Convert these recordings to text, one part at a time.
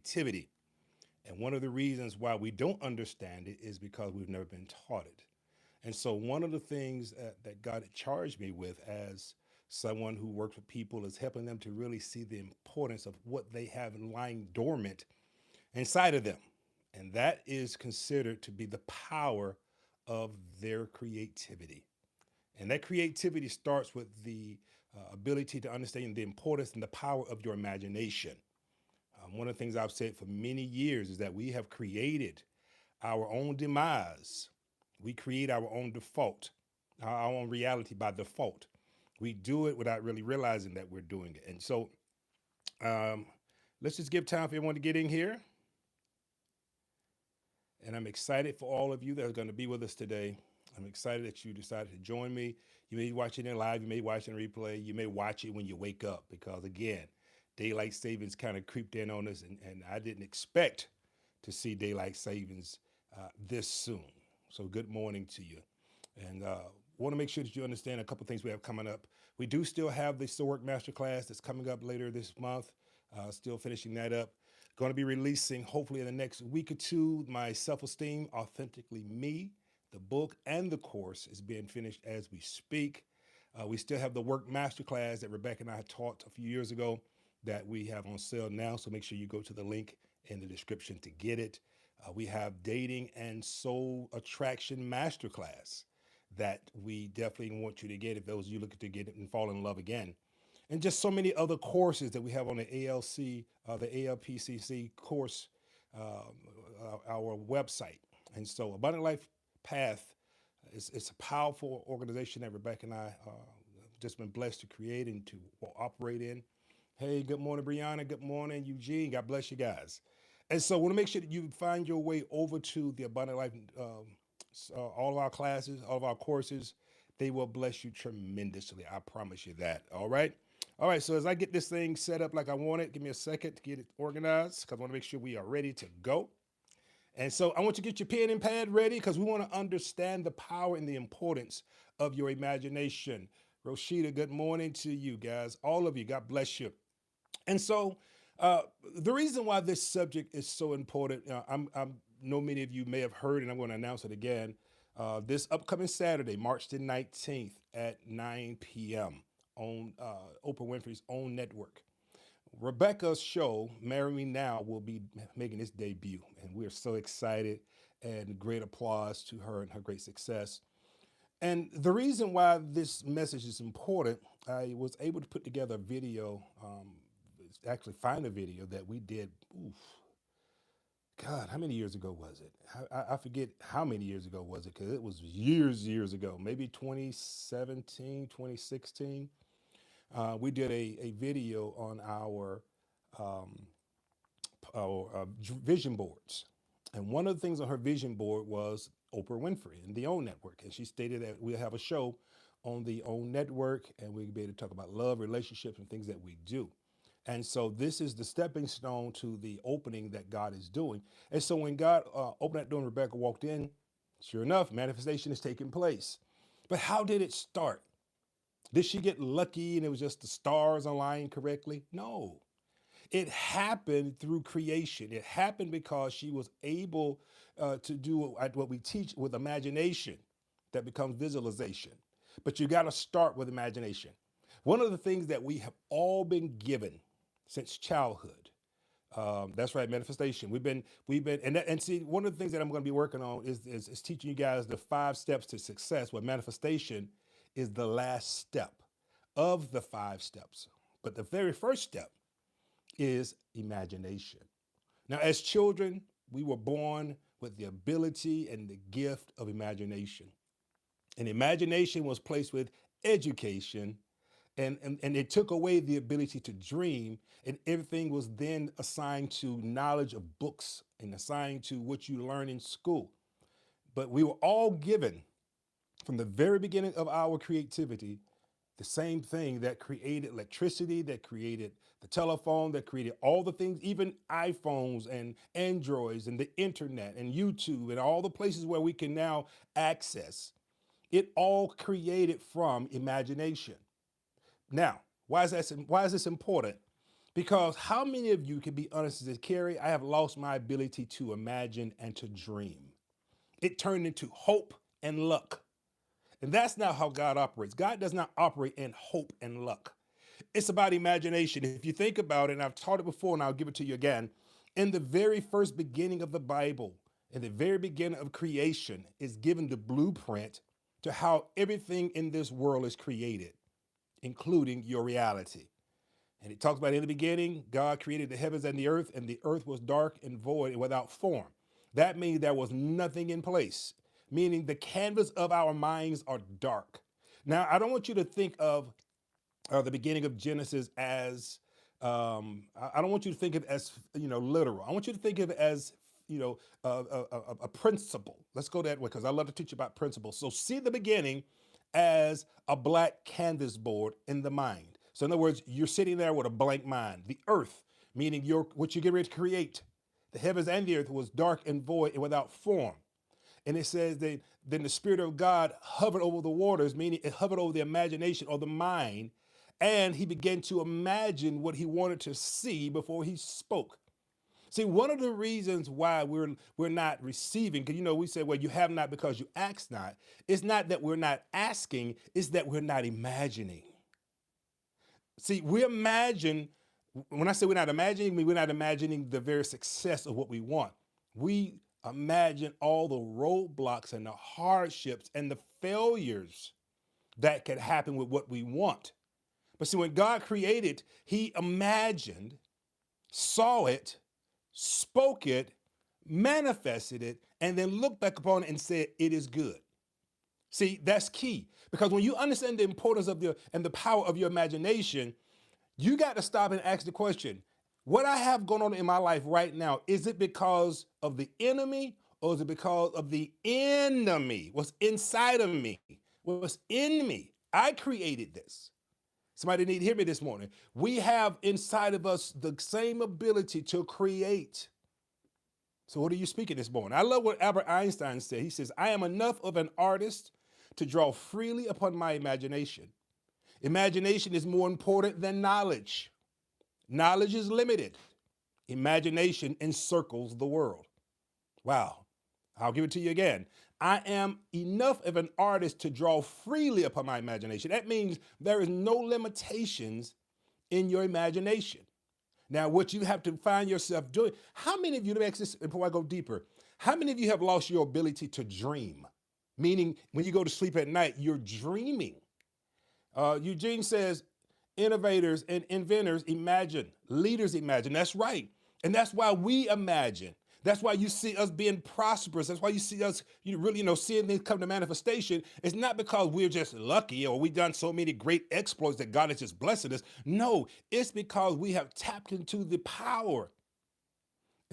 creativity. And one of the reasons why we don't understand it is because we've never been taught it. And so, one of the things that God had charged me with as someone who works with people is helping them to really see the importance of what they have lying dormant inside of them. And that is considered to be the power of their creativity. And that creativity starts with the ability to understand the importance and the power of your imagination. One of the things I've said for many years is that we have created our own demise. We create our own default, our own reality by default. We do it without really realizing that we're doing it. And so um, let's just give time for everyone to get in here. And I'm excited for all of you that are going to be with us today. I'm excited that you decided to join me. You may be watching it live, you may watch it in replay, you may watch it when you wake up because, again, daylight savings kind of creeped in on us, and I didn't expect to see daylight savings this soon. So, good morning to you. And want to make sure that you understand a couple things we have coming up. We do still have the Stoic Masterclass that's coming up later this month. Still finishing that up. Going to be releasing, hopefully, in the next week or two, my Self Esteem Authentically Me. The book and the course is being finished as we speak. We still have the Work Masterclass that Rebecca and I taught a few years ago that we have on sale now. So make sure you go to the link in the description to get it. We have Dating and Soul Attraction Masterclass that we definitely want you to get if those of you looking to get it and fall in love again. And just so many other courses that we have on the ALC, the ALPCC course, our website. And so Abundant Life Path it's a powerful organization that Rebecca and I just been blessed to create and to operate in. Hey, good morning, Brianna. Good morning, Eugene. God bless you guys. And so, I want to make sure that you find your way over to the Abundant Life, all of our classes, all of our courses. They will bless you tremendously. I promise you that. All right. All right. So, as I get this thing set up like I want it, give me a second to get it organized because I want to make sure we are ready to go. And so I want you to get your pen and pad ready because we want to understand the power and the importance of your imagination. Roshita, good morning to you guys. All of you, God bless you. And so uh, the reason why this subject is so important, I'm know many of you may have heard, and I'm going to announce it again. This upcoming Saturday, March the 19th at 9 p.m. on Oprah Winfrey's own network. Rebecca's show, Marry Me Now, will be making its debut, and we're so excited and great applause to her and her great success. And the reason why this message is important, I was able to put together a video, actually find a video that we did, oof, God, how many years ago was it? I forget how many years ago was it because it was years ago, maybe 2017, 2016. We did a video on um, our vision boards. And one of the things on her vision board was Oprah Winfrey and the OWN Network. And she stated that we'll have a show on the OWN Network and we'll be able to talk about love, relationships, and things that we do. And so this is the stepping stone to the opening that God is doing. And so when God opened that door and Rebecca walked in, sure enough, manifestation is taking place. But how did it start? Did she get lucky and it was just the stars aligned correctly? No. It happened through creation. It happened because she was able to do what we teach with imagination that becomes visualization. But you got to start with imagination. One of the things that we have all been given since childhood. That's right, manifestation. And see, one of the things that I'm going to be working on is teaching you guys the 5 steps to success. Where manifestation is the last step of the 5 steps. But the very first step is imagination. Now, as children, we were born with the ability and the gift of imagination. And imagination was placed with education, and it took away the ability to dream, and everything was then assigned to knowledge of books and assigned to what you learn in school. But we were all given from the very beginning of our creativity the same thing that created electricity, that created the telephone, that created all the things, even iPhones and Androids and the internet and YouTube and all the places where we can now access. It all created from imagination. Now, why is this important? Because how many of you can be honest and say, Carrie, I have lost my ability to imagine and to dream. It turned into hope and luck. And that's not how God operates. God does not operate in hope and luck. It's about imagination. If you think about it, and I've taught it before and I'll give it to you again, in the very first beginning of the Bible, in the very beginning of creation, is given the blueprint to how everything in this world is created, including your reality. And it talks about in the beginning, God created the heavens and the earth was dark and void and without form. That means there was nothing in place, meaning the canvas of our minds are dark. Now, I don't want you to think of the beginning of Genesis as, I don't want you to think of it as, literal. I want you to think of it as, a principle. Let's go that way because I love to teach you about principles. So see the beginning as a black canvas board in the mind. So in other words, you're sitting there with a blank mind. The earth, meaning what you get ready to create, the heavens and the earth was dark and void and without form. And it says that then the Spirit of God hovered over the waters, meaning it hovered over the imagination or the mind, and he began to imagine what he wanted to see before he spoke. See, one of the reasons why we're not receiving, because we said, well, you have not because you ask not. It's not that we're not asking, it's that we're not imagining. See, we imagine, when I say we're not imagining, I mean we're not imagining the very success of what we want. We imagine all the roadblocks and the hardships and the failures that can happen with what we want. But see, when God created, he imagined, saw it, spoke it, manifested it, and then looked back upon it and said, it is good. See, that's key. Because when you understand the importance of the power of your imagination, you got to stop and ask the question, what I have going on in my life right now, is it because of the enemy or is it because of the enemy? What's inside of me? What's in me? I created this. Somebody need to hear me this morning. We have inside of us the same ability to create. So what are you speaking this morning? I love what Albert Einstein said. He says, I am enough of an artist to draw freely upon my imagination. Imagination is more important than knowledge. Knowledge is limited. Imagination encircles the world. Wow. I'll give it to you again. I am enough of an artist to draw freely upon my imagination. That means there is no limitations in your imagination. Now, what you have to find yourself doing, how many of you, let me ask this before I go deeper, how many of you have lost your ability to dream? Meaning when you go to sleep at night, you're dreaming. Eugene says, innovators and inventors imagine, leaders imagine. That's right. And that's why we imagine. That's why you see us being prosperous. That's why you see us, seeing things come to manifestation. It's not because we're just lucky or we've done so many great exploits that God is just blessing us. No, it's because we have tapped into the power.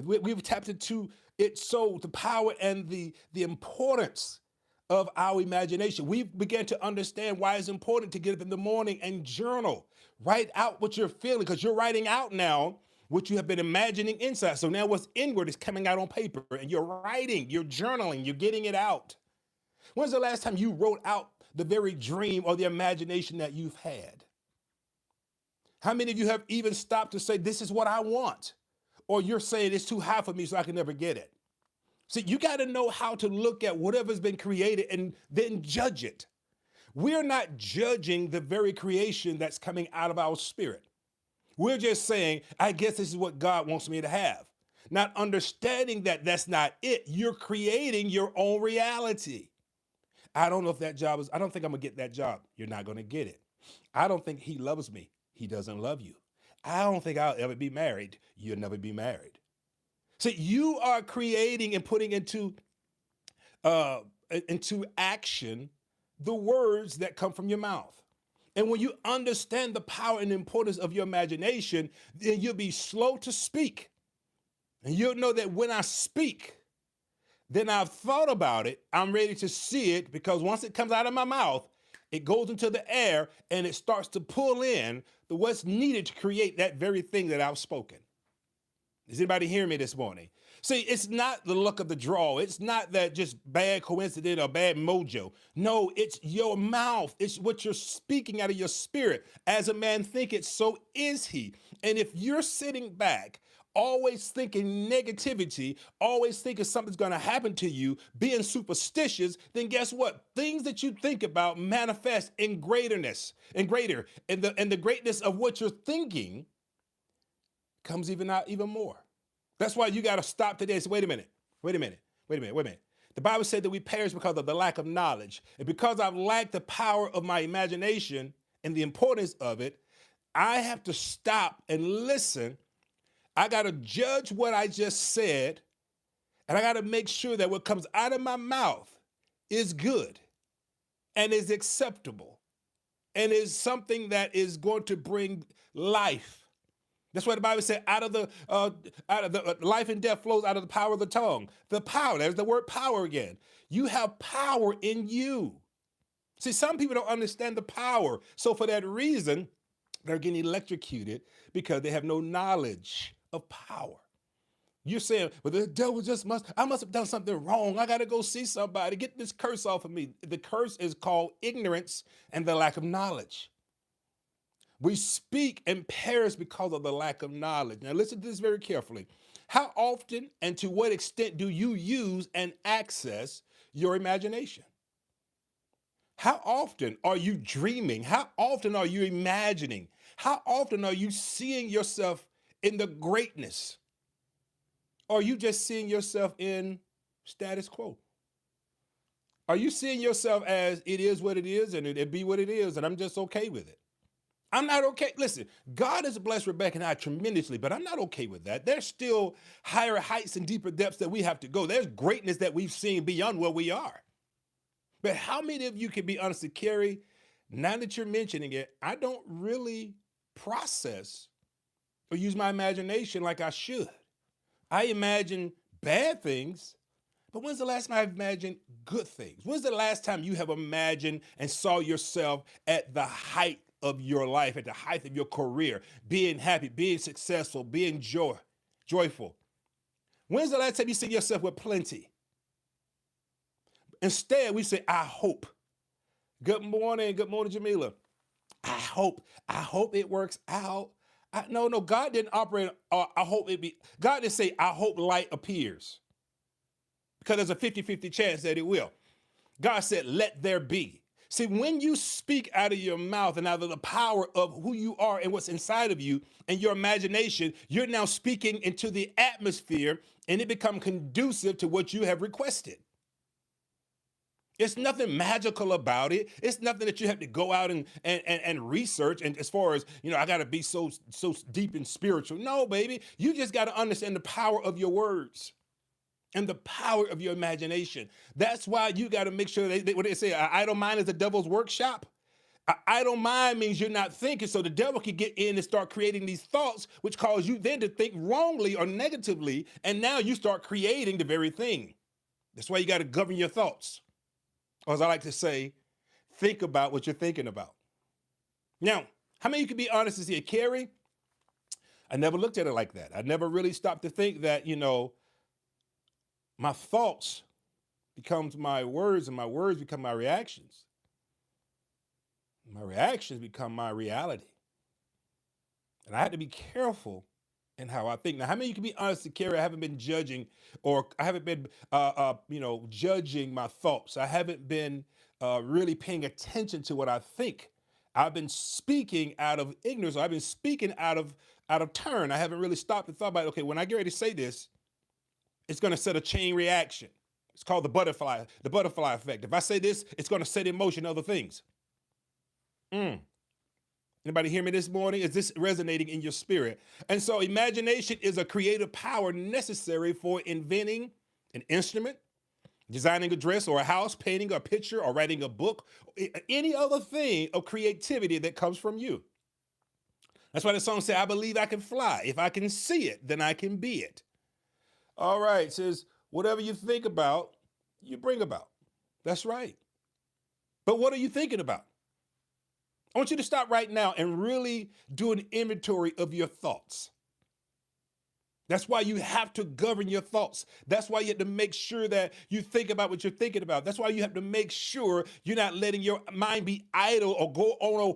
We've tapped into it, so the power and the importance of our imagination. We began to understand why it's important to get up in the morning and journal. Write out what you're feeling, because you're writing out now what you have been imagining inside. So now what's inward is coming out on paper, and you're writing, you're journaling, you're getting it out. When's the last time you wrote out the very dream or the imagination that you've had? How many of you have even stopped to say, this is what I want? Or you're saying it's too high for me, so I can never get it. See, you got to know how to look at whatever's been created and then judge it. We're not judging the very creation that's coming out of our spirit. We're just saying, I guess this is what God wants me to have. Not understanding that that's not it. You're creating your own reality. I don't know if that job I don't think I'm going to get that job. You're not going to get it. I don't think he loves me. He doesn't love you. I don't think I'll ever be married. You'll never be married. So you are creating and putting into action the words that come from your mouth. And when you understand the power and importance of your imagination, then you'll be slow to speak. And you'll know that when I speak, then I've thought about it, I'm ready to see it, because once it comes out of my mouth, it goes into the air and it starts to pull in what's needed to create that very thing that I've spoken. Is anybody hearing me this morning? See, it's not the luck of the draw. It's not that just bad coincidence or bad mojo. No, it's your mouth. It's what you're speaking out of your spirit. As a man thinketh, so is he. And if you're sitting back, always thinking negativity, always thinking something's going to happen to you, being superstitious, then guess what? Things that you think about manifest in greaterness and greater. And the greatness of what you're thinking comes even out even more. That's why you got to stop today and say, wait a minute. The Bible said that we perish because of the lack of knowledge. And because I've lacked the power of my imagination and the importance of it, I have to stop and listen. I got to judge what I just said, and I got to make sure that what comes out of my mouth is good and is acceptable and is something that is going to bring life. That's why the Bible said out of the life and death flows out of the power of the tongue. The power, there's the word power again. You have power in you. See, some people don't understand the power. So for that reason, they're getting electrocuted because they have no knowledge of power. You're saying, well, the devil I must have done something wrong. I got to go see somebody. Get this curse off of me. The curse is called ignorance and the lack of knowledge. We speak and perish because of the lack of knowledge. Now listen to this very carefully. How often and to what extent do you use and access your imagination? How often are you dreaming? How often are you imagining? How often are you seeing yourself in the greatness? Or are you just seeing yourself in status quo? Are you seeing yourself as it is what it is and it be what it is and I'm just okay with it? I'm not okay. Listen, God has blessed Rebecca and I tremendously, but I'm not okay with that. There's still higher heights and deeper depths that we have to go. There's greatness that we've seen beyond where we are. But how many of you can be honest to Carrie? Now that you're mentioning it, I don't really process or use my imagination like I should. I imagine bad things, but when's the last time I've imagined good things? When's the last time you have imagined and saw yourself at the height of your life, at the height of your career, being happy, being successful, being joyful? When's the last time you see yourself with plenty? Instead, we say, I hope. Good morning, Jamila. I hope it works out. No, God didn't operate, God didn't say, I hope light appears. Because there's a 50-50 chance that it will. God said, let there be. See, when you speak out of your mouth and out of the power of who you are and what's inside of you and your imagination, you're now speaking into the atmosphere and it becomes conducive to what you have requested. It's nothing magical about it. It's nothing that you have to go out and research. And as far as, I got to be so deep and spiritual. No, baby, you just got to understand the power of your words and the power of your imagination. That's why you got to make sure what they say, an idle mind is the devil's workshop. An idle mind means you're not thinking, so the devil can get in and start creating these thoughts, which cause you then to think wrongly or negatively, and now you start creating the very thing. That's why you got to govern your thoughts. Or as I like to say, think about what you're thinking about. Now, how many of you can be honest and say, Carrie, I never looked at it like that. I never really stopped to think that, my thoughts becomes my words and my words become my reactions. My reactions become my reality. And I have to be careful in how I think. Now, how many of you can be honest to Carrie? I haven't been judging or I haven't been, judging my thoughts. I haven't been really paying attention to what I think. I've been speaking out of ignorance. Or I've been speaking out of turn. I haven't really stopped and thought about, okay, when I get ready to say this, it's going to set a chain reaction. It's called the butterfly effect. If I say this, it's going to set in motion other things. Anybody hear me this morning? Is this resonating in your spirit? And so imagination is a creative power necessary for inventing an instrument, designing a dress or a house, painting a picture or writing a book, any other thing of creativity that comes from you. That's why the song says, I believe I can fly. If I can see it, then I can be it. All right, it says, whatever you think about, you bring about. That's right. But what are you thinking about? I want you to stop right now and really do an inventory of your thoughts. That's why you have to govern your thoughts. That's why you have to make sure that you think about what you're thinking about. That's why you have to make sure you're not letting your mind be idle or go on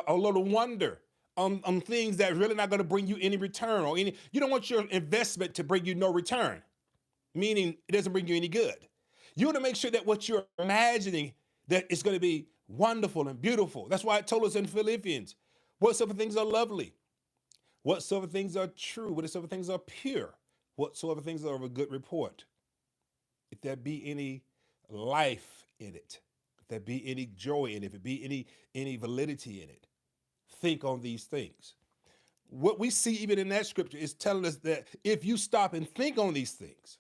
a little wonder on things that really not going to bring you any return or any. You don't want your investment to bring you no return, meaning it doesn't bring you any good. You want to make sure that what you're imagining that is going to be wonderful and beautiful. That's why it told us in Philippians, whatsoever things are lovely, whatsoever things are true, whatsoever things are pure, whatsoever things are of a good report. If there be any life in it, if there be any joy in it, if there be any validity in it, think on these things. What we see even in that scripture is telling us that if you stop and think on these things,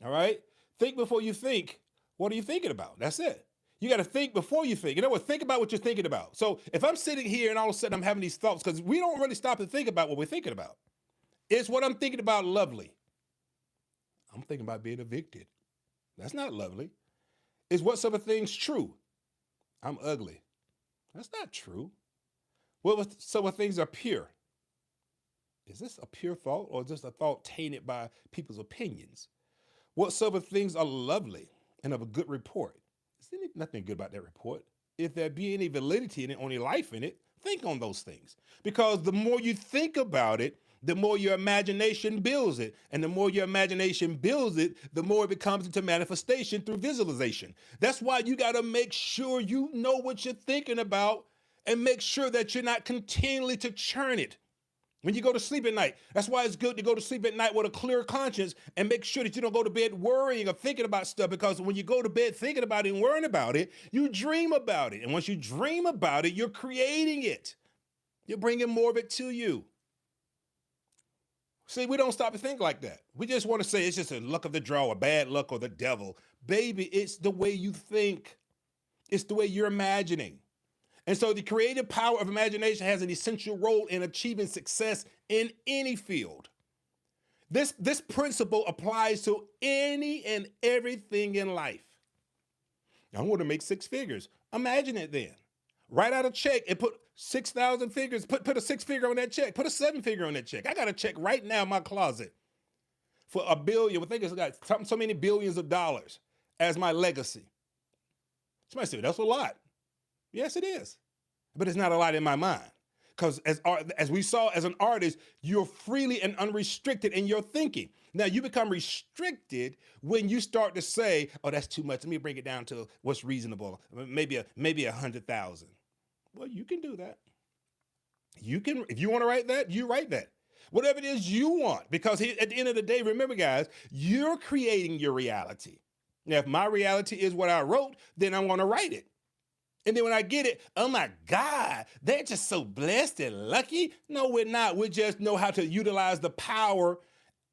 all right, think before you think, what are you thinking about? That's it. You got to think before you think. You know what? Think about what you're thinking about. So if I'm sitting here and all of a sudden I'm having these thoughts, because we don't really stop and think about what we're thinking about. Is what I'm thinking about lovely? I'm thinking about being evicted. That's not lovely. Is whatsoever things true? I'm ugly. That's not true. Whatsoever things are pure? Is this a pure thought or is this a thought tainted by people's opinions? Whatsoever things are lovely and of a good report? Is there nothing good about that report? If there be any validity in it, any life in it, think on those things. Because the more you think about it, the more your imagination builds it. And the more your imagination builds it, the more it becomes into manifestation through visualization. That's why you got to make sure you know what you're thinking about and make sure that you're not continually to churn it. When you go to sleep at night, that's why it's good to go to sleep at night with a clear conscience and make sure that you don't go to bed worrying or thinking about stuff, because when you go to bed thinking about it and worrying about it, you dream about it. And once you dream about it, you're creating it. You're bringing more of it to you. See, we don't stop to think like that. We just want to say it's just a luck of the draw or bad luck or the devil. Baby, it's the way you think. It's the way you're imagining. And so the creative power of imagination has an essential role in achieving success in any field. This principle applies to any and everything in life. I want to make six figures. Imagine it then. Write out a check and put 6,000 figures, put a six figure on that check, put a seven figure on that check. I got a check right now in my closet for $1 billion. I think it's got so many billions of dollars as my legacy. Somebody said, that's a lot. Yes, it is. But it's not a lot in my mind. Because as we saw as an artist, you're freely and unrestricted in your thinking. Now, you become restricted when you start to say, oh, that's too much. Let me bring it down to what's reasonable. Maybe 100,000. Well, you can do that. You can, if you want to write that, you write that. Whatever it is you want. Because at the end of the day, remember, guys, you're creating your reality. Now, if my reality is what I wrote, then I want to write it. And then when I get it, oh my God, they're just so blessed and lucky. No, we're not. We just know how to utilize the power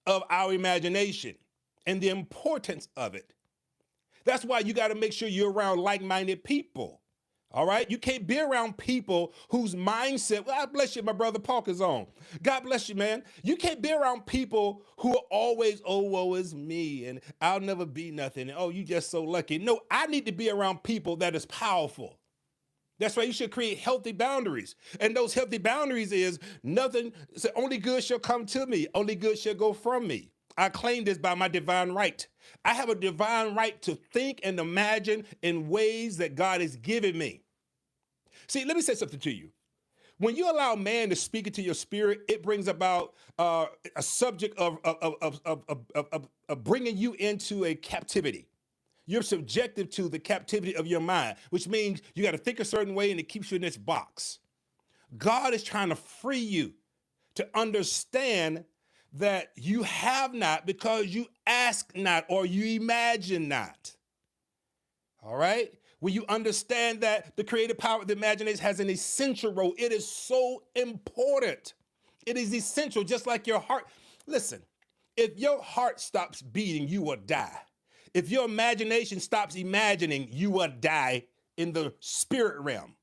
of our imagination and the importance of it. That's why you got to make sure you're around like-minded people. All right? You can't be around people whose mindset, God bless you, my brother Park is on. God bless you, man. You can't be around people who are always, oh, woe is me, and I'll never be nothing. And, oh, you just so lucky. No, I need to be around people that is powerful. That's why you should create healthy boundaries. And those healthy boundaries is nothing, so only good shall come to me. Only good shall go from me. I claim this by my divine right. I have a divine right to think and imagine in ways that God has given me. See, let me say something to you. When you allow man to speak into your spirit, it brings about a subject of bringing you into a captivity. You're subjective to the captivity of your mind, which means you got to think a certain way and it keeps you in this box. God is trying to free you to understand that you have not because you ask not or you imagine not. All right? When you understand that the creative power of the imagination has an essential role, it is so important. It is essential, just like your heart. Listen, if your heart stops beating, you will die. If your imagination stops imagining, you will die in the spirit realm.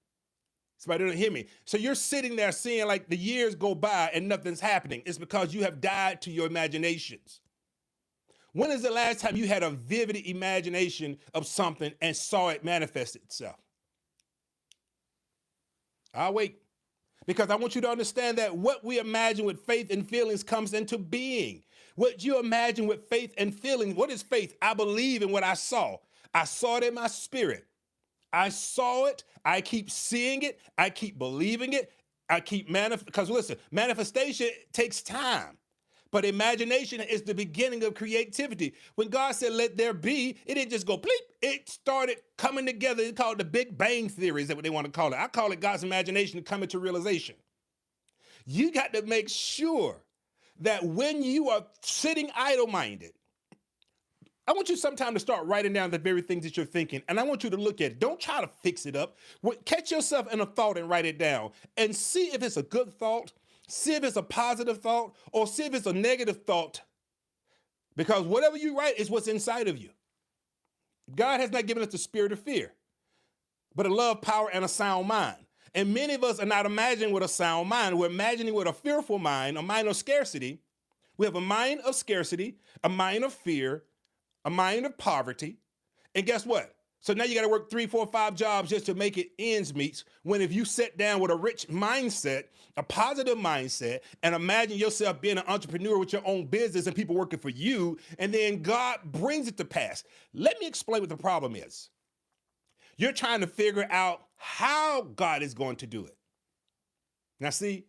Somebody don't hear me. So you're sitting there seeing like the years go by and nothing's happening. It's because you have died to your imaginations. When is the last time you had a vivid imagination of something and saw it manifest itself? I'll wait. Because I want you to understand that what we imagine with faith and feelings comes into being. What you imagine with faith and feeling. What is faith? I believe in what I saw. I saw it in my spirit. I saw it. I keep seeing it. I keep believing it. I keep because listen, manifestation takes time. But imagination is the beginning of creativity. When God said, let there be, it didn't just go bleep. It started coming together. It's called the Big Bang Theory, is that what they want to call it. I call it God's imagination coming to realization. You got to make sure that when you are sitting idle-minded, I want you sometime to start writing down the very things that you're thinking, and I want you to look at it. Don't try to fix it up. Catch yourself in a thought and write it down, and see if it's a good thought, see if it's a positive thought, or see if it's a negative thought, because whatever you write is what's inside of you. God has not given us the spirit of fear, but a love, power, and a sound mind. And many of us are not imagining with a sound mind. We're imagining with a fearful mind, a mind of scarcity. We have a mind of scarcity, a mind of fear, a mind of poverty. And guess what? So now you got to work 3, 4, 5 jobs just to make it ends meet. When if you sit down with a rich mindset, a positive mindset, and imagine yourself being an entrepreneur with your own business and people working for you, and then God brings it to pass. Let me explain what the problem is. You're trying to figure out how God is going to do it. Now see,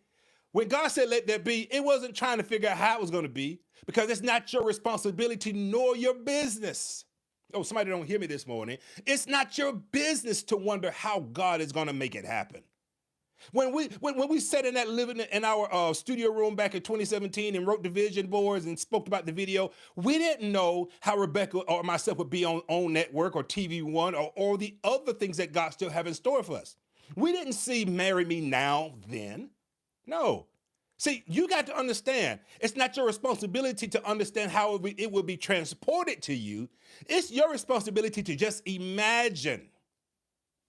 when God said, let there be, it wasn't trying to figure out how it was going to be, because it's not your responsibility nor your business. Oh, somebody don't hear me this morning. It's not your business to wonder how God is going to make it happen. When we sat in that living in our studio room back in 2017 and wrote the vision boards and spoke about the video, we didn't know how Rebecca or myself would be on network or TV One or the other things that God still have in store for us. We didn't see Marry Me Now then. No. See, you got to understand, it's not your responsibility to understand how it will be transported to you. It's your responsibility to just imagine.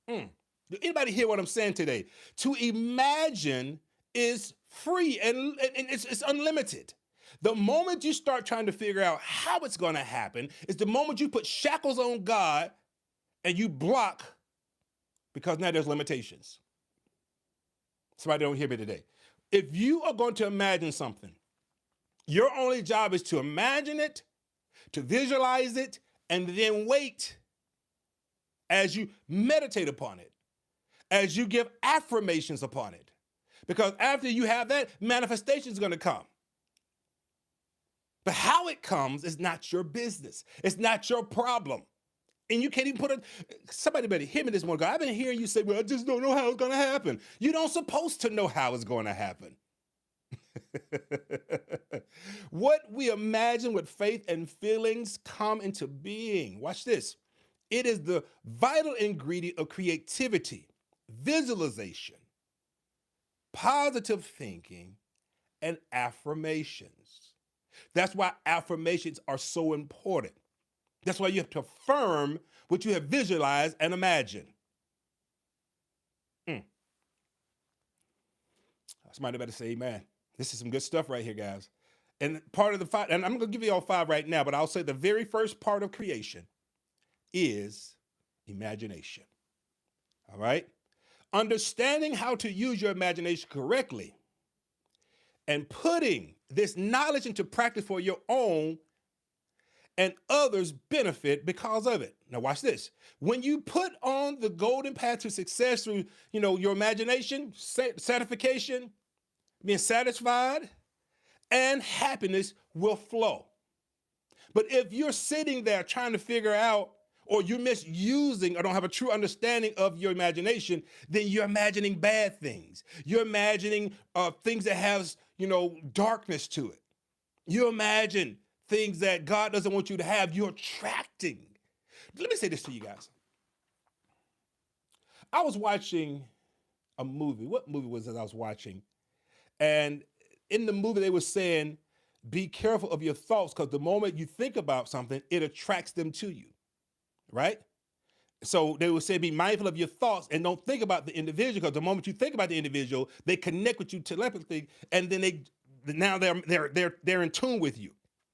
Do anybody hear what I'm saying today? To imagine is free and it's unlimited. The moment you start trying to figure out how it's going to happen is the moment you put shackles on God and you block, because now there's limitations. Somebody don't hear me today. If you are going to imagine something, your only job is to imagine it, to visualize it, and then wait as you meditate upon it, as you give affirmations upon it. Because after you have that, manifestation is going to come. But how it comes is not your business. It's not your problem. And you can't even put it, somebody better hear me this morning. I've been hearing you say, well, I just don't know how it's going to happen. You don't supposed to know how it's going to happen. What we imagine with faith and feelings come into being. Watch this. It is the vital ingredient of creativity, visualization, positive thinking, and affirmations. That's why affirmations are so important. That's why you have to affirm what you have visualized and imagined. Somebody better say amen. This is some good stuff right here, guys. And part of the 5, and I'm going to give you all 5 right now, but I'll say the very first part of creation is imagination. All right? Understanding how to use your imagination correctly and putting this knowledge into practice for your own and others benefit because of it. Now watch this. When you put on the golden path to success through, your imagination, satisfaction, being satisfied, and happiness will flow. But if you're sitting there trying to figure out, or you're misusing or don't have a true understanding of your imagination, then you're imagining bad things. You're imagining things that have, darkness to it. You imagine things that God doesn't want you to have. You're attracting. Let me say this to you guys. I was watching a movie. What movie was it I was watching? And in the movie, they were saying, be careful of your thoughts, because the moment you think about something, it attracts them to you, right? So they would say, be mindful of your thoughts and don't think about the individual, because the moment you think about the individual, they connect with you telepathically, and then they're in tune with you.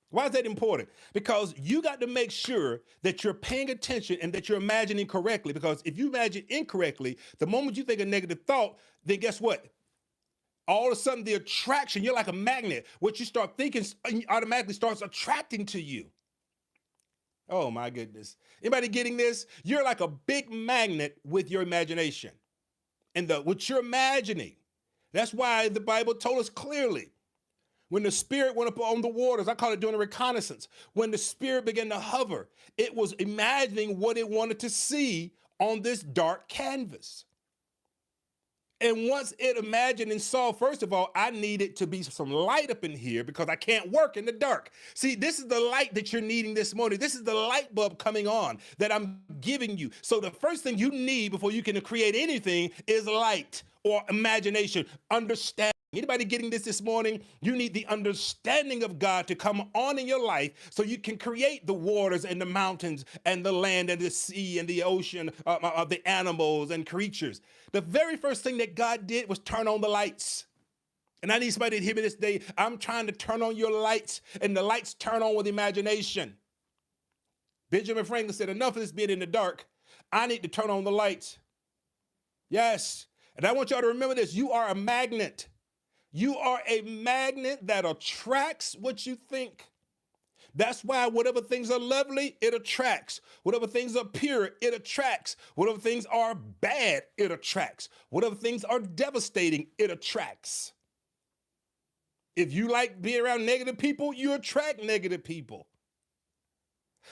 Why is that important? Because you got to make sure that you're paying attention and that you're imagining correctly. Because if you imagine incorrectly, the moment you think a negative thought, then guess what? all of a sudden the attraction, you're like a magnet. What you start thinking automatically starts attracting to you. Oh my goodness. Anybody getting this? You're like a big magnet with your imagination. And what you're imagining. That's why the Bible told us clearly. When the Spirit went up on the waters, I call it doing a reconnaissance. When the Spirit began to hover, it was imagining what it wanted to see on this dark canvas. And once it imagined and saw, first of all, I needed to be some light up in here because I can't work in the dark. See, this is the light that you're needing this morning. This is the light bulb coming on that I'm giving you. So the first thing you need before you can create anything is light or imagination, understanding. Anybody getting this morning? You need the understanding of God to come on in your life so you can create the waters and the mountains and the land and the sea and the ocean of the animals and creatures. The very first thing that God did was turn on the lights. And I need somebody to hear me this day. I'm trying to turn on your lights, and the lights turn on with imagination. Benjamin Franklin said, enough of this being in the dark. I need to turn on the lights. Yes. And I want y'all to remember this. You are a magnet. You are a magnet that attracts what you think. That's why whatever things are lovely, it attracts. Whatever things are pure, it attracts. Whatever things are bad, it attracts. Whatever things are devastating, it attracts. If you like being around negative people, you attract negative people.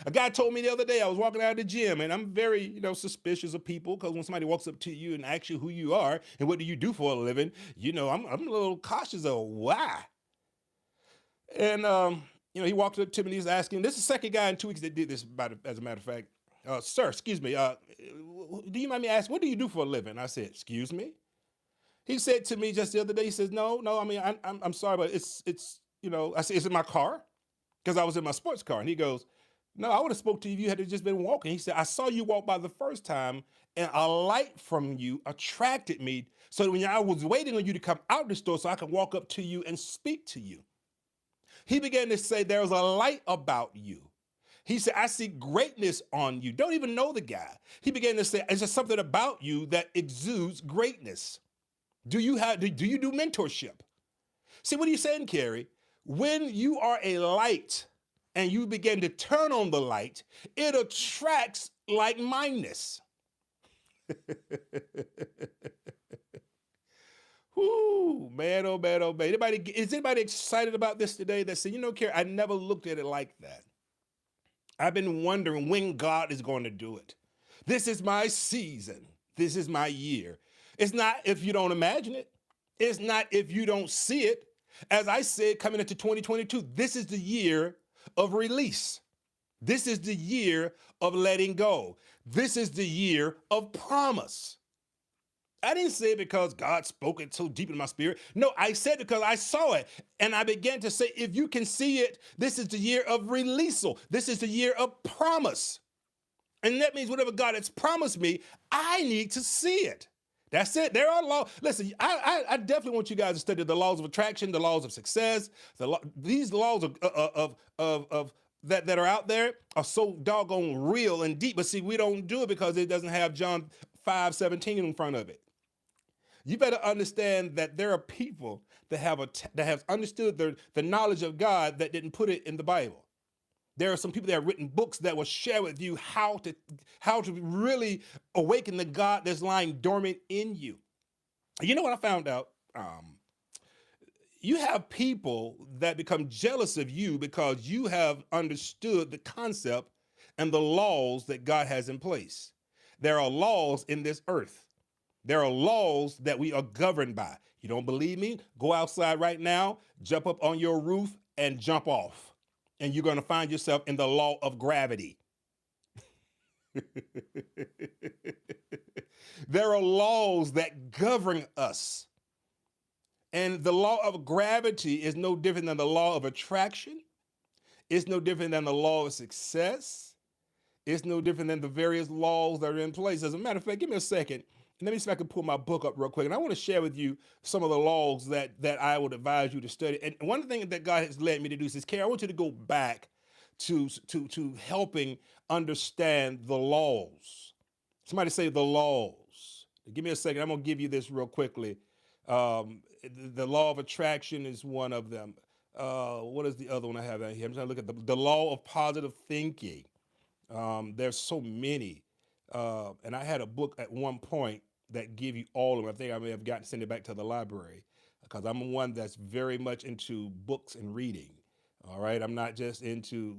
A guy told me the other day, I was walking out of the gym, and I'm very, suspicious of people, because when somebody walks up to you and asks you who you are and what do you do for a living, I'm a little cautious of why. And, he walked up to me and he was asking, this is the second guy in 2 weeks that did this, as a matter of fact. Sir, excuse me, do you mind me asking, what do you do for a living? I said, excuse me? He said to me just the other day, he says, no, I mean, I'm sorry, but it's I said, is it my car? Because I was in my sports car. And he goes, no, I would have spoke to you if you had just been walking. He said, I saw you walk by the first time, and a light from you attracted me. So when I was waiting on you to come out the store so I could walk up to you and speak to you. He began to say, there's a light about you. He said, I see greatness on you. Don't even know the guy. He began to say, it's just something about you that exudes greatness. Do you do mentorship? See, what are you saying, Carrie? When you are a light and you begin to turn on the light, it attracts like-mindedness. Ooh, man, oh man, oh man. Is anybody excited about this today that said, Carrie, I never looked at it like that. I've been wondering when God is going to do it. This is my season. This is my year. It's not if you don't imagine it. It's not if you don't see it. As I said, coming into 2022, this is the year of release. This is the year of letting go. This is the year of promise. I didn't say it because God spoke it so deep in my spirit. No, I said it because I saw it. And I began to say, if you can see it, this is the year of release. This is the year of promise. And that means whatever God has promised me, I need to see it. That's it. There are laws. Listen, I definitely want you guys to study the laws of attraction, the laws of success. These laws of that are out there are so doggone real and deep. But see, we don't do it because it doesn't have John 5:17 in front of it. You better understand that there are people that have understood the knowledge of God that didn't put it in the Bible. There are some people that have written books that will share with you how to really awaken the God that's lying dormant in you. You know what I found out? You have people that become jealous of you because you have understood the concept and the laws that God has in place. There are laws in this earth. There are laws that we are governed by. You don't believe me? Go outside right now, jump up on your roof and jump off. And you're going to find yourself in the law of gravity. There are laws that govern us. And the law of gravity is no different than the law of attraction. It's no different than the law of success. It's no different than the various laws that are in place. As a matter of fact, give me a second. Let me see if I can pull my book up real quick. And I want to share with you some of the laws that I would advise you to study. And one thing that God has led me to do is, Carrie, I want you to go back to helping understand the laws. Somebody say the laws. Give me a second. I'm going to give you this real quickly. The law of attraction is one of them. What is the other one I have out here? I'm trying to look at the law of positive thinking. There's so many. And I had a book at one point that give you all of them. I think I may have got to send it back to the library because I'm one that's very much into books and reading. All right. I'm not just into,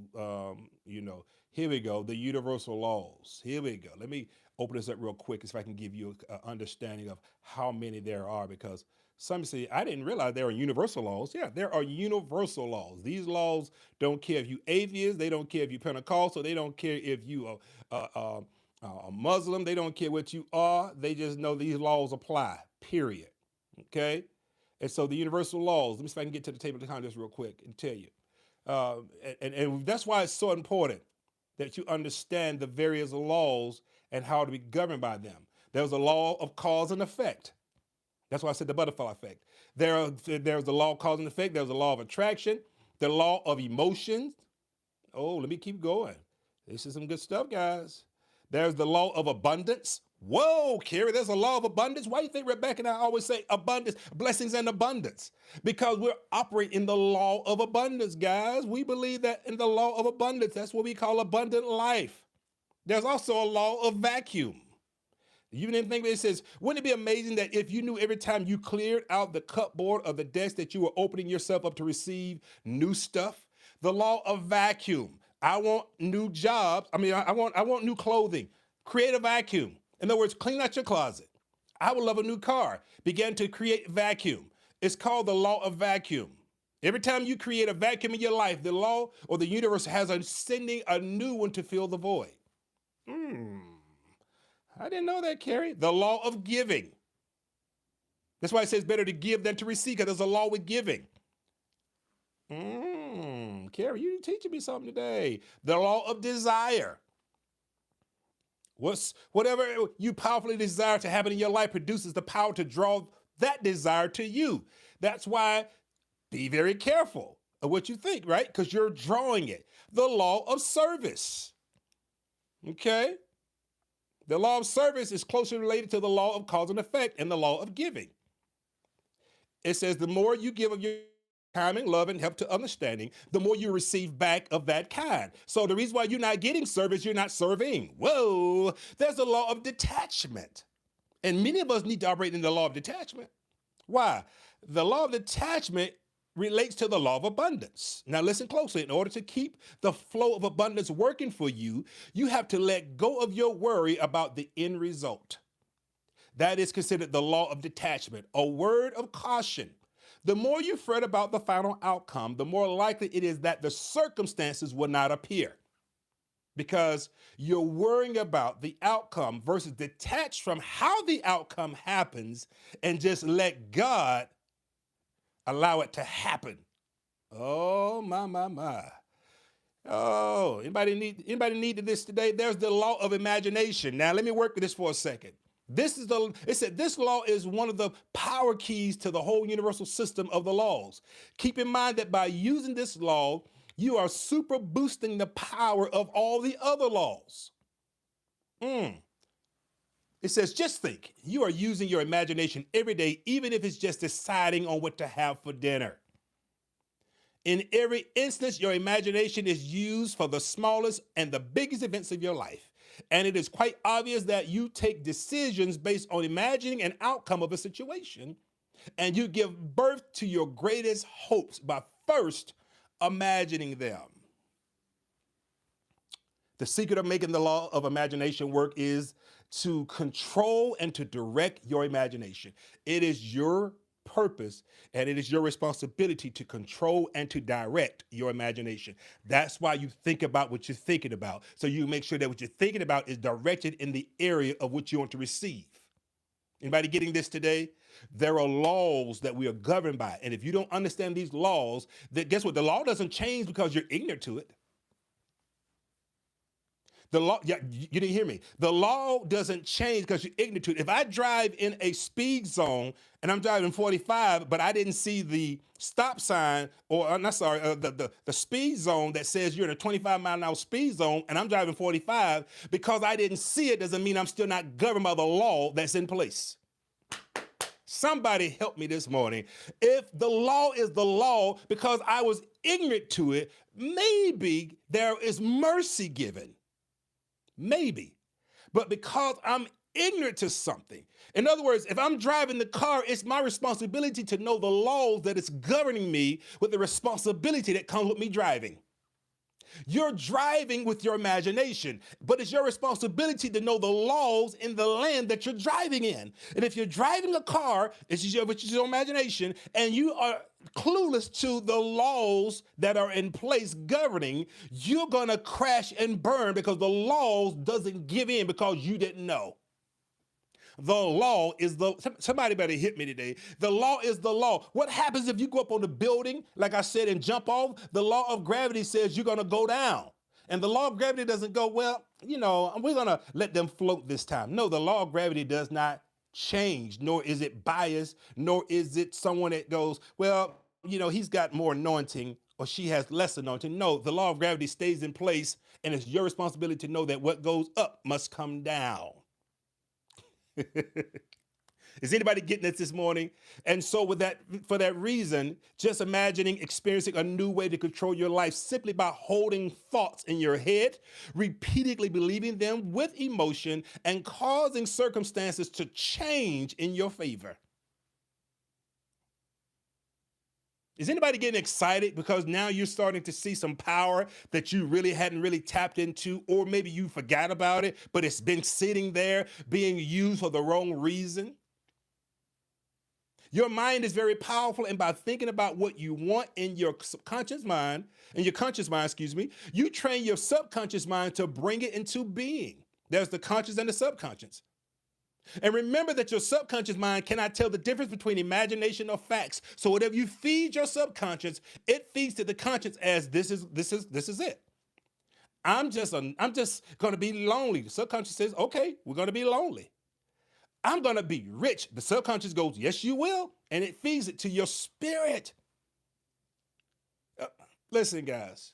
here we go. The universal laws. Here we go. Let me open this up real quick so I can give you an understanding of how many there are, because some say, I didn't realize there are universal laws. Yeah, there are universal laws. These laws don't care if you atheist, they don't care if you Pentecostal, they don't care if you a Muslim, they don't care what you are. They just know these laws apply, period. Okay? And so the universal laws, let me see if I can get to the table of contents real quick and tell you. And that's why it's so important that you understand the various laws and how to be governed by them. There's a law of cause and effect. That's why I said the butterfly effect. There's the law of cause and effect. There's the law of attraction, the law of emotions. Oh, let me keep going. This is some good stuff, guys. There's the law of abundance. Whoa, Carrie, there's a law of abundance. Why do you think Rebecca and I always say abundance, blessings and abundance? Because we're operating in the law of abundance, guys. We believe that in the law of abundance. That's what we call abundant life. There's also a law of vacuum. You didn't think it says, wouldn't it be amazing that if you knew every time you cleared out the cupboard of the desk that you were opening yourself up to receive new stuff? The law of vacuum. I want new jobs. I want new clothing. Create a vacuum. In other words, clean out your closet. I would love a new car. Begin to create vacuum. It's called the law of vacuum. Every time you create a vacuum in your life, the law or the universe has sending a new one to fill the void. I didn't know that, Carrie. The law of giving. That's why it says better to give than to receive, because there's a law with giving. Carrie, you're teaching me something today. The law of desire. Whatever you powerfully desire to happen in your life produces the power to draw that desire to you. That's why be very careful of what you think, right? Because you're drawing it. The law of service. Okay? The law of service is closely related to the law of cause and effect and the law of giving. It says the more you give of your time and love and help to understanding, the more you receive back of that kind. So the reason why you're not getting service, you're not serving. Whoa, there's the law of detachment. And many of us need to operate in the law of detachment. Why? The law of detachment relates to the law of abundance. Now listen closely. In order to keep the flow of abundance working for you, you have to let go of your worry about the end result. That is considered the law of detachment. A word of caution. The more you fret about the final outcome, the more likely it is that the circumstances will not appear, because you're worrying about the outcome versus detach from how the outcome happens and just let God allow it to happen. Oh, my. Oh, anybody need this today? There's the law of imagination. Now, let me work with this for a second. It said this law is one of the power keys to the whole universal system of the laws. Keep in mind that by using this law, you are super boosting the power of all the other laws. It says, just think, you are using your imagination every day, even if it's just deciding on what to have for dinner. In every instance, your imagination is used for the smallest and the biggest events of your life. And it is quite obvious that you take decisions based on imagining an outcome of a situation, and you give birth to your greatest hopes by first imagining them. The secret of making the law of imagination work is to control and to direct your imagination. It is your purpose and it is your responsibility to control and to direct your imagination. That's why you think about what you're thinking about. So you make sure that what you're thinking about is directed in the area of what you want to receive. Anybody getting this today? There are laws that we are governed by. And if you don't understand these laws, then guess what? The law doesn't change because you're ignorant to it. The law, yeah, you didn't hear me. The law doesn't change because you're ignorant to it. If I drive in a speed zone and I'm driving 45, but I didn't see the stop sign, or the speed zone that says you're in a 25-mile-an-hour speed zone, and I'm driving 45, because I didn't see it doesn't mean I'm still not governed by the law that's in place. Somebody help me this morning. If the law is the law because I was ignorant to it, maybe there is mercy given. Maybe. But because I'm ignorant to something. In other words, if I'm driving the car, it's my responsibility to know the laws that is governing me with the responsibility that comes with me driving. You're driving with your imagination, but it's your responsibility to know the laws in the land that you're driving in. And if you're driving a car, which is your imagination, and you are clueless to the laws that are in place governing, you're going to crash and burn because the laws doesn't give in because you didn't know. The law is somebody better hit me today. The law is the law. What happens if you go up on the building, like I said, and jump off? The law of gravity says you're going to go down. And the law of gravity doesn't go, well, we're going to let them float this time. No, the law of gravity does not change, nor is it biased, nor is it someone that goes, well, he's got more anointing or she has less anointing. No, the law of gravity stays in place, and it's your responsibility to know that what goes up must come down. Is anybody getting this morning? And so for that reason, just imagining experiencing a new way to control your life simply by holding thoughts in your head, repeatedly believing them with emotion, and causing circumstances to change in your favor. Is anybody getting excited because now you're starting to see some power that you really hadn't really tapped into, or maybe you forgot about it, but it's been sitting there being used for the wrong reason? Your mind is very powerful, and by thinking about what you want in your conscious mind, you train your subconscious mind to bring it into being. There's the conscious and the subconscious. And remember that your subconscious mind cannot tell the difference between imagination or facts. So whatever you feed your subconscious, it feeds to the conscious as this is it. I'm just going to be lonely. The subconscious says, okay, we're going to be lonely. I'm going to be rich. The subconscious goes, yes, you will. And it feeds it to your spirit. Listen, guys.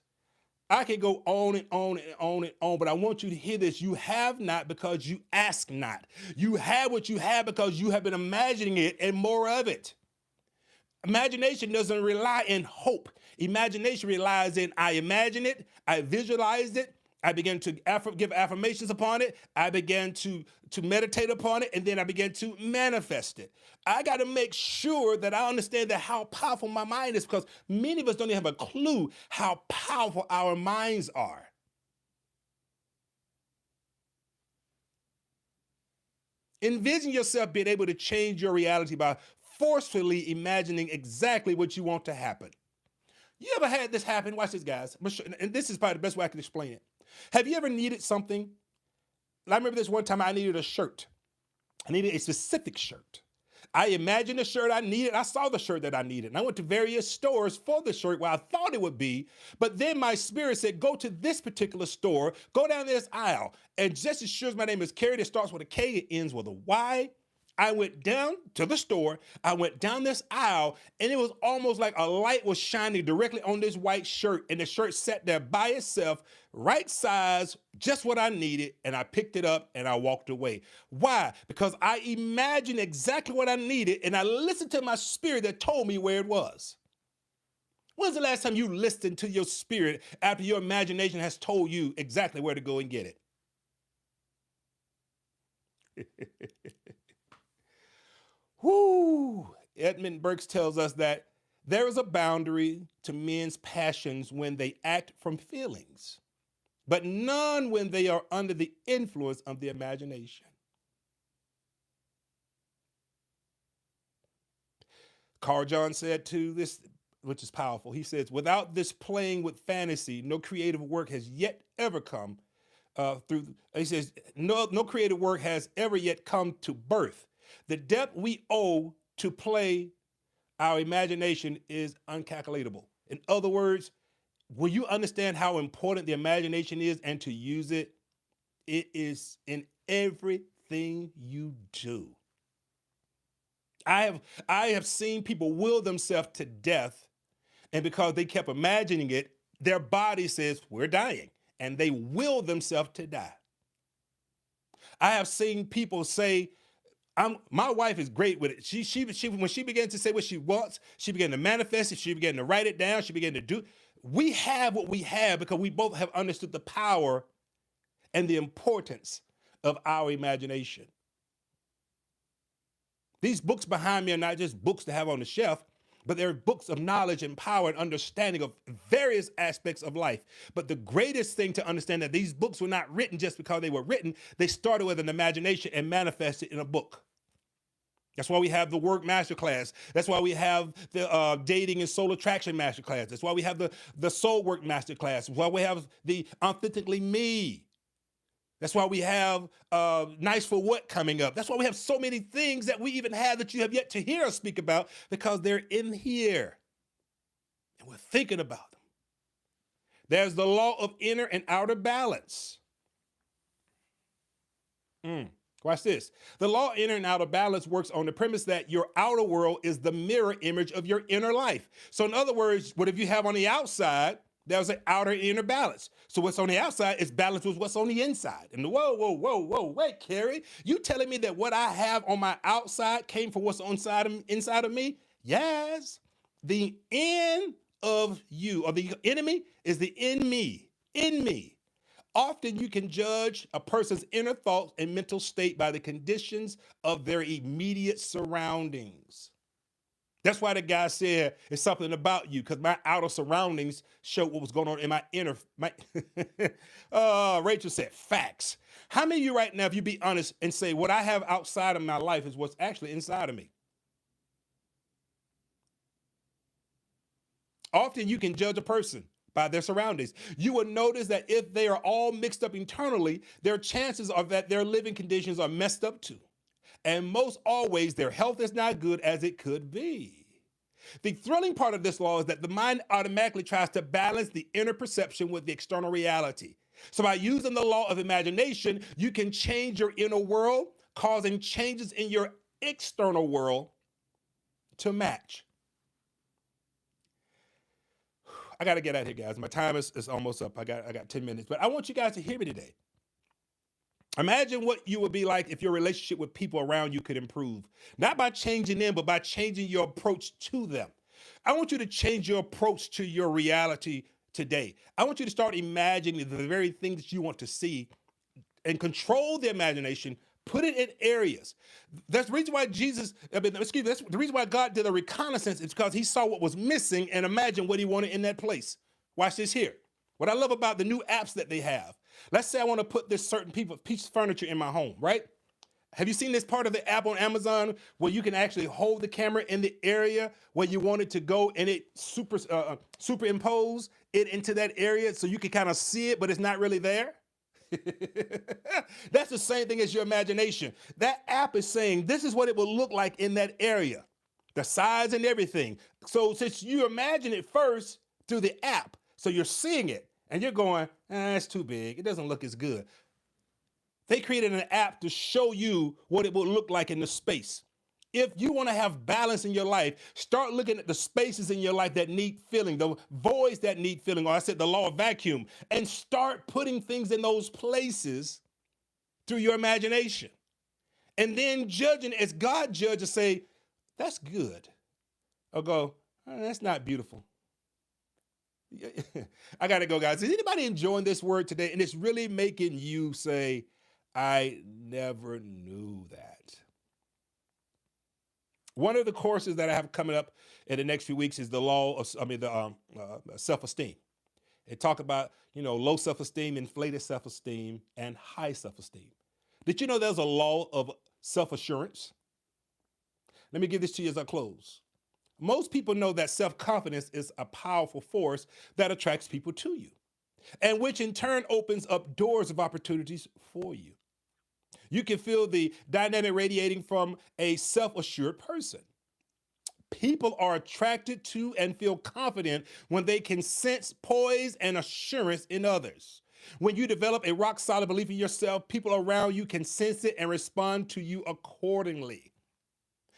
I can go on and on and on and on, but I want you to hear this. You have not because you ask not. You have what you have because you have been imagining it and more of it. Imagination doesn't rely in hope. Imagination relies in I imagine it, I visualize it, I began to give affirmations upon it, I began to meditate upon it, and then I began to manifest it. I got to make sure that I understand that how powerful my mind is, because many of us don't even have a clue how powerful our minds are. Envision yourself being able to change your reality by forcefully imagining exactly what you want to happen. You ever had this happen? Watch this, guys. And this is probably the best way I can explain it. Have you ever needed something? I remember this one time I needed a shirt. I needed a specific shirt. I imagined the shirt I needed. I saw the shirt that I needed. And I went to various stores for the shirt where I thought it would be. But then my spirit said, go to this particular store, go down this aisle. And just as sure as my name is Carrie, it starts with a K, it ends with a Y. I went down to the store, I went down this aisle, and it was almost like a light was shining directly on this white shirt, and the shirt sat there by itself, right size, just what I needed, and I picked it up and I walked away. Why? Because I imagined exactly what I needed, and I listened to my spirit that told me where it was. When's the last time you listened to your spirit after your imagination has told you exactly where to go and get it? Whoo! Edmund Burke tells us that there is a boundary to men's passions when they act from feelings, but none when they are under the influence of the imagination. Carl Jung said to this, which is powerful. He says, without this playing with fantasy, no creative work has yet ever come through. He says, no creative work has ever yet come to birth. The debt we owe to play our imagination is uncalculatable. In other words, when you understand how important the imagination is and to use it, it is in everything you do. I have seen people will themselves to death, and because they kept imagining it, their body says, we're dying, and they will themselves to die. I have seen people say, My wife is great with it. She when she began to say what she wants, she began to manifest it. She began to write it down. She began to do. We have what we have because we both have understood the power and the importance of our imagination. These books behind me are not just books to have on the shelf, but they're books of knowledge and power and understanding of various aspects of life. But the greatest thing to understand that these books were not written just because they were written. They started with an imagination and manifested in a book. That's why we have the Work Masterclass. That's why we have the Dating and Soul Attraction Masterclass. That's why we have the Soul Work Masterclass. That's why we have the Authentically Me. That's why we have Nice for What coming up. That's why we have so many things that we even have that you have yet to hear us speak about, because they're in here and we're thinking about them. There's the law of inner and outer balance. Watch this. The law of inner and outer balance works on the premise that your outer world is the mirror image of your inner life. So in other words, what if you have on the outside, there's an outer and inner balance. So what's on the outside is balanced with what's on the inside. And whoa, wait, Carrie, you telling me that what I have on my outside came from what's inside of me? Yes. The end of you, or the enemy, is the in me. Often you can judge a person's inner thoughts and mental state by the conditions of their immediate surroundings. That's why the guy said it's something about you, because my outer surroundings showed what was going on in my inner. Rachel said, facts. How many of you right now, if you be honest and say what I have outside of my life is what's actually inside of me? Often you can judge a person by their surroundings. You will notice that if they are all mixed up internally, their chances are that their living conditions are messed up too. And most always, their health is not good as it could be. The thrilling part of this law is that the mind automatically tries to balance the inner perception with the external reality. So by using the law of imagination, you can change your inner world, causing changes in your external world to match. I got to get out of here, guys. My time is almost up. I got 10 minutes, but I want you guys to hear me today. Imagine what you would be like if your relationship with people around you could improve. Not by changing them, but by changing your approach to them. I want you to change your approach to your reality today. I want you to start imagining the very things that you want to see and control the imagination. Put it in areas. That's the reason why that's the reason why God did a reconnaissance, is because he saw what was missing and imagined what he wanted in that place. Watch this here. What I love about the new apps that they have. Let's say I want to put this certain piece of furniture in my home, right? Have you seen this part of the app on Amazon where you can actually hold the camera in the area where you want it to go, and it superimpose it into that area so you can kind of see it, but it's not really there? That's the same thing as your imagination. That app is saying this is what it will look like in that area, the size and everything. So since you imagine it first through the app, so you're seeing it and you're going, it's too big. It doesn't look as good. They created an app to show you what it will look like in the space. If you want to have balance in your life, start looking at the spaces in your life that need filling, the voids that need filling, or I said the law of vacuum, and start putting things in those places through your imagination. And then judging as God judges, say, that's good. Or go, that's not beautiful. I got to go, guys. Is anybody enjoying this word today? And it's really making you say, I never knew that. One of the courses that I have coming up in the next few weeks is the law of, self-esteem. It talk about, low self-esteem, inflated self-esteem, and high self-esteem. Did you know there's a law of self-assurance? Let me give this to you as I close. Most people know that self-confidence is a powerful force that attracts people to you, and which in turn opens up doors of opportunities for you. You can feel the dynamic radiating from a self-assured person. People are attracted to and feel confident when they can sense poise and assurance in others. When you develop a rock-solid belief in yourself, people around you can sense it and respond to you accordingly.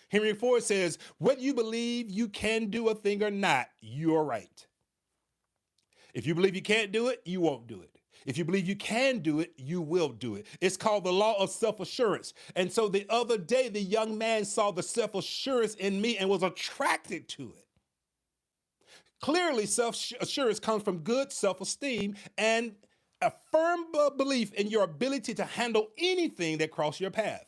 Henry Ford says, whether you believe you can do a thing or not, you're right. If you believe you can't do it, you won't do it. If you believe you can do it, you will do it. It's called the law of self-assurance. And so the other day, the young man saw the self-assurance in me and was attracted to it. Clearly, self-assurance comes from good self-esteem and a firm belief in your ability to handle anything that crosses your path.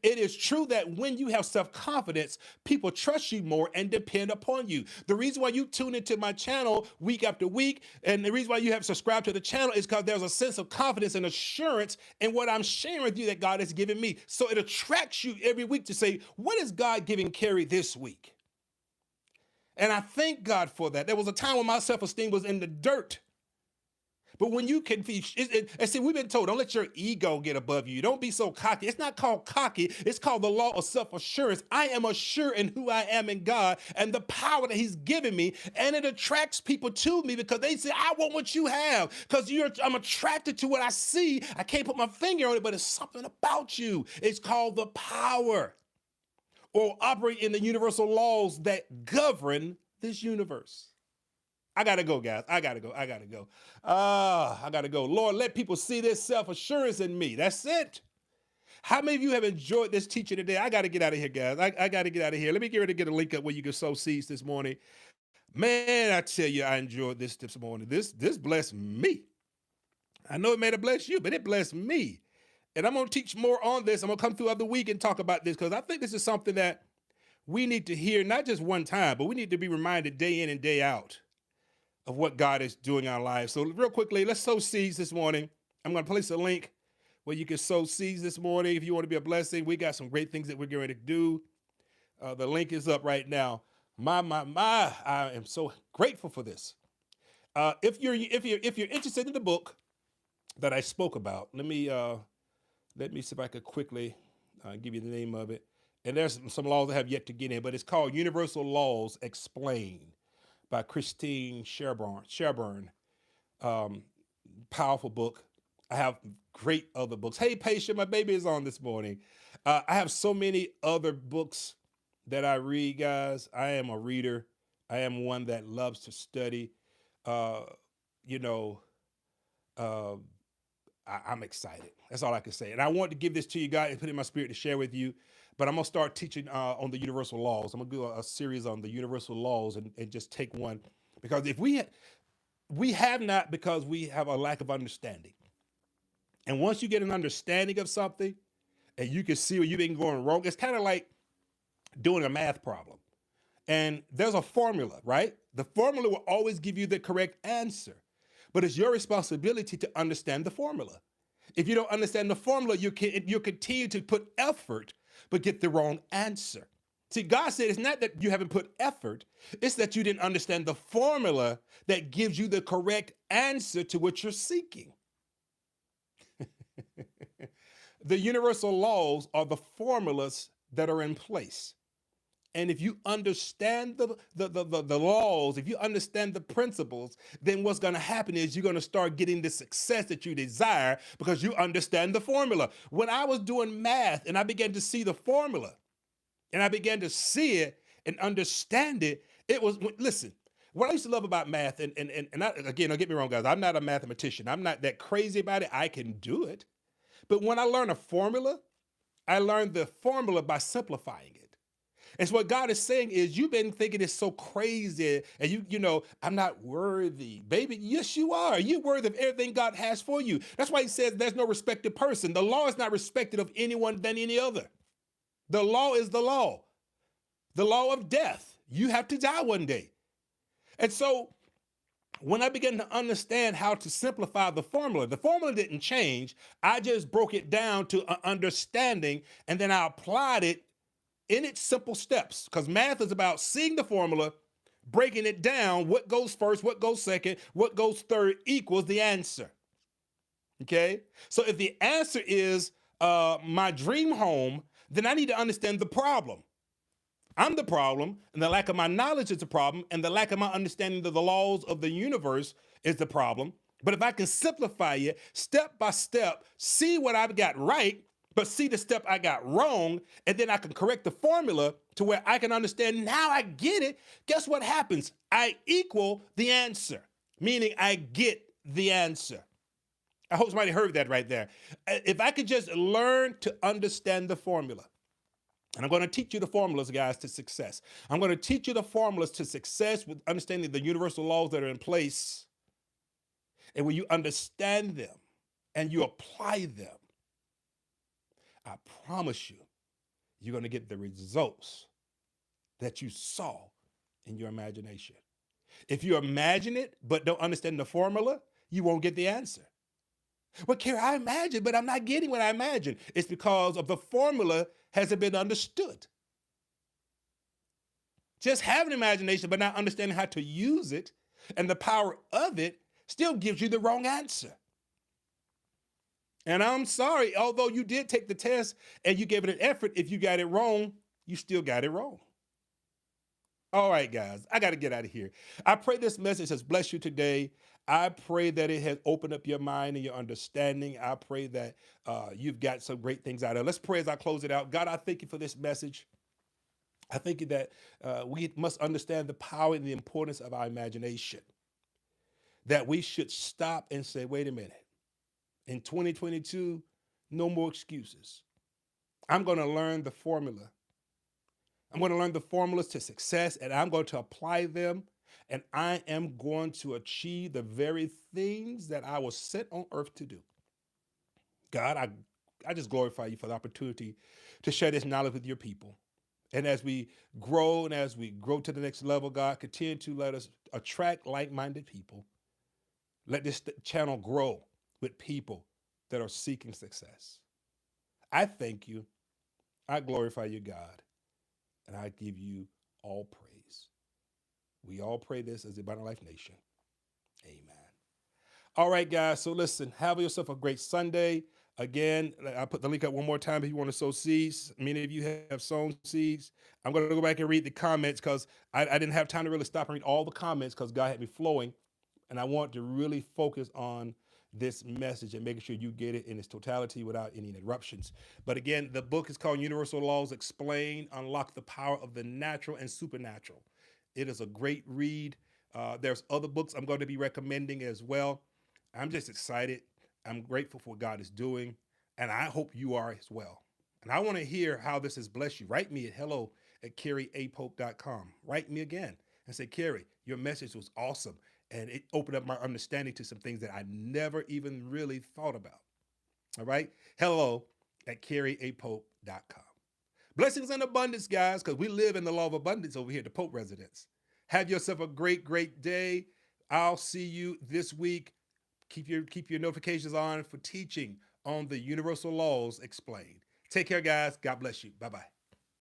It is true that when you have self-confidence, people trust you more and depend upon you. The reason why you tune into my channel week after week, and the reason why you have subscribed to the channel is because there's a sense of confidence and assurance in what I'm sharing with you that God has given me. So it attracts you every week to say, what is God giving Carrie this week? And I thank God for that. There was a time when my self-esteem was in the dirt. But when you can and see, we've been told, don't let your ego get above you. Don't be so cocky. It's not called cocky. It's called the law of self-assurance. I am assured in who I am in God and the power that he's given me. And it attracts people to me because they say, I want what you have. Because I'm attracted to what I see. I can't put my finger on it, but it's something about you. It's called the power, or operate in the universal laws that govern this universe. I got to go, guys. I got to go. I got to go. Lord, let people see this self-assurance in me. That's it. How many of you have enjoyed this teaching today? I got to get out of here, guys. I got to get out of here. Let me get ready to get a link up where you can sow seeds this morning. Man, I tell you, I enjoyed this morning. This blessed me. I know it may have blessed you, but it blessed me. And I'm going to teach more on this. I'm going to come through other week and talk about this because I think this is something that we need to hear, not just one time, but we need to be reminded day in and day out of what God is doing in our lives. So real quickly, let's sow seeds this morning. I'm going to place a link where you can sow seeds this morning. If you want to be a blessing, we got some great things that we're going to do. The link is up right now. I am so grateful for this. If you're interested in the book that I spoke about, let me see if I could quickly give you the name of it. And there's some laws I have yet to get in, but it's called Universal Laws Explained by Christine Sherburne. Powerful book. I have great other books. Hey, Patient, my baby is on this morning. I have so many other books that I read, guys. I am a reader. I am one that loves to study. I'm excited. That's all I can say. And I want to give this to you guys and put it in my spirit to share with you. But I'm going to start teaching on the universal laws. I'm going to do a series on the universal laws and just take one. Because if we have not because we have a lack of understanding. And once you get an understanding of something and you can see where you've been going wrong, it's kind of like doing a math problem. And there's a formula, right? The formula will always give you the correct answer. But it's your responsibility to understand the formula. If you don't understand the formula, you'll continue to put effort, but get the wrong answer. See, God said it's not that you haven't put effort, it's that you didn't understand the formula that gives you the correct answer to what you're seeking. The universal laws are the formulas that are in place. And if you understand the laws, if you understand the principles, then what's going to happen is you're going to start getting the success that you desire because you understand the formula. When I was doing math and I began to see the formula and I began to see it and understand it, listen, what I used to love about math, and again, don't get me wrong, guys, I'm not a mathematician. I'm not that crazy about it. I can do it. But when I learn a formula, I learned the formula by simplifying it. And so what God is saying is you've been thinking it's so crazy and I'm not worthy. Baby, yes, you are. You're worthy of everything God has for you. That's why he says there's no respected person. The law is not respected of anyone than any other. The law is the law. The law of death. You have to die one day. And so when I began to understand how to simplify the formula didn't change. I just broke it down to an understanding and then I applied it in its simple steps, because math is about seeing the formula, breaking it down, what goes first, what goes second, what goes third equals the answer. Okay? So if the answer is my dream home, then I need to understand the problem. I'm the problem, and the lack of my knowledge is the problem, and the lack of my understanding of the laws of the universe is the problem. But if I can simplify it step by step, see what I've got right, but see the step I got wrong, and then I can correct the formula to where I can understand, now I get it. Guess what happens? I equal the answer, meaning I get the answer. I hope somebody heard that right there. If I could just learn to understand the formula, and I'm going to teach you the formulas, guys, to success. I'm going to teach you the formulas to success with understanding the universal laws that are in place. And when you understand them and you apply them, I promise you, you're going to get the results that you saw in your imagination. If you imagine it but don't understand the formula, you won't get the answer. Well, Carrie, I imagine, but I'm not getting what I imagine. It's because of the formula hasn't been understood. Just having imagination but not understanding how to use it and the power of it still gives you the wrong answer. And I'm sorry, although you did take the test and you gave it an effort, if you got it wrong, you still got it wrong. All right, guys, I got to get out of here. I pray this message has blessed you today. I pray that it has opened up your mind and your understanding. I pray that you've got some great things out of it. Let's pray as I close it out. God, I thank you for this message. I think that we must understand the power and the importance of our imagination, that we should stop and say, wait a minute, in 2022, no more excuses. I'm going to learn the formula. I'm going to learn the formulas to success, and I'm going to apply them, and I am going to achieve the very things that I was sent on earth to do. God, I just glorify you for the opportunity to share this knowledge with your people. And as we grow to the next level, God, continue to let us attract like-minded people. Let this channel grow with people that are seeking success. I thank you. I glorify you, God. And I give you all praise. We all pray this as the Abundant Life Nation. Amen. All right, guys. So listen, have yourself a great Sunday. Again, I put the link up one more time if you want to sow seeds. Many of you have sown seeds. I'm going to go back and read the comments because I didn't have time to really stop and read all the comments because God had me flowing. And I want to really focus on this message and making sure you get it in its totality without any interruptions. But again, the book is called Universal Laws Explained, Unlock the Power of the Natural and Supernatural. It is a great read. There's other books I'm going to be recommending as well. I'm just excited. I'm grateful for what God is doing, and I hope you are as well. And I want to hear how this has blessed you. Write me at hello@carrieapope.com. Write me again and say, Carrie, your message was awesome. And it opened up my understanding to some things that I never even really thought about. All right. hello@carrieapope.com. Blessings and abundance, guys, because we live in the law of abundance over here at the Pope residence. Have yourself a great, great day. I'll see you this week. Keep your notifications on for teaching on the universal laws explained. Take care, guys. God bless you. Bye-bye.